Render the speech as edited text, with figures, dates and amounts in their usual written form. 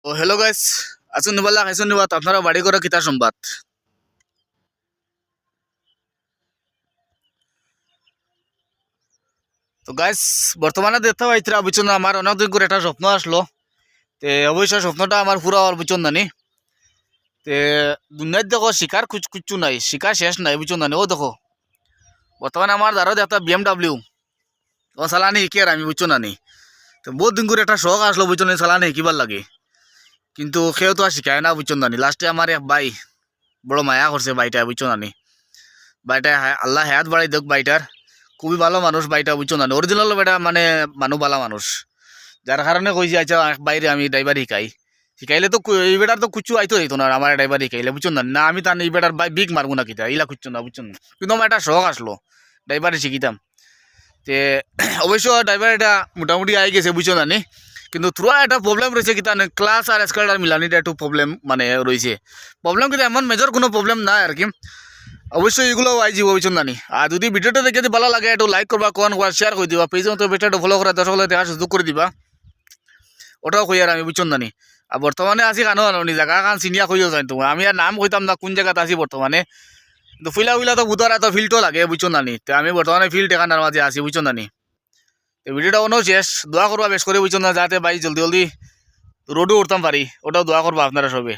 ও hello guys, আছেন নিবালা খাইছেন নিবাত আপনারা বাড়ি করে কিতা সংবাদ। তো গাইস, বর্তমানে দেখতে পাইতরা বুঝছো না, আমার অনেকদিন করে একটা স্বপ্ন আসলো। তে অবশ্য স্বপ্নটা আমার পুরা হওয়ার বুঝছো না নি। তে দুনিয়ার দেখো শিকার কুচ্ছু নাই, শিকার শেষ নাই বুঝছো না নি। ও দেখো বর্তমানে আমার দ্বারা একটা BMW ও চালানি শিখি আর আমি বুঝছো না নি। তো বহুত দিন করে একটা শখ আসলো বুঝছো না, চালানি শিকিবার লাগে, কিন্তু সেও তো আর শিখায় না বুঝছো না নি। লাস্টে আমার এক ভাই বড় মায়া করছে বাইটা বুঝছো না নি। বাইটা আল্লাহ হায়াত বাড়াই দেখ বাইটার, খুবই ভালো মানুষ বাইটা বুঝছো না, অরিজিনাল বেটা মানে মানুষ ভালো মানুষ, যার কারণে কইছি আচ্ছা বাইরে আমি ড্রাইভার শিখাই। শিখাইলে তো এই বেটার তো কুচু আইতো হইতো না আমার ড্রাইভার শিখাইলে বুঝছো না। না আমি তার এই বেটার বিগ মারবো না কিতা ইলা খুঁজছো না বুঝছো না, কিন্তু আমার একটা শখ আসলো ড্রাইভারে শিখিতাম। তে অবশ্য ড্রাইভার এটা মোটামুটি আই গেছে বুঝছো না নি, কিন্তু থ্রুয়া একটা প্রবলেম রয়েছে কিতা ক্লাস আর স্কেলার মিলানিটা একটু প্রবলেম মানে রয়েছে। প্রবলেম কিন্তু এমন মেজর কোনো প্রবলেম নাই আর কি। অবশ্যই এগুলো আই যাব বুঝছো না নি। আর যদি ভিডিওটা দেখে যদি ভালো লাগে একটু লাইক করবা, কমেন্ট করবা, শেয়ার করে দিবা, পেজে মতো ভিডিওটা ফলো করা দর্শক দেখার সুযোগ করে দিবা, ওটাও কই আর আমি বুঝছো না নি। আর বর্তমানে আছি কানো আনি জায়গা কান চিনিয়া কইও যাই তোমার, আমি আর নাম কইতাম না কোন জায়গাতে আছি বর্তমানে, কিন্তু ফুইলা ফুইলা তো বুধার এত ফিল্ডও লাগে বুঝছো না নি। তো আমি বর্তমানে ফিল্ড এখানটার মাঝে আছি বুঝছো না নি। তো ভিডিওটা অন্য শেষ, দোয়া করবা বেশ করে বুঝছো না, যাতে ভাই জলদি জলদি রোডও উঠতাম পারি, ওটাও দোয়া করবা আপনারা সবে।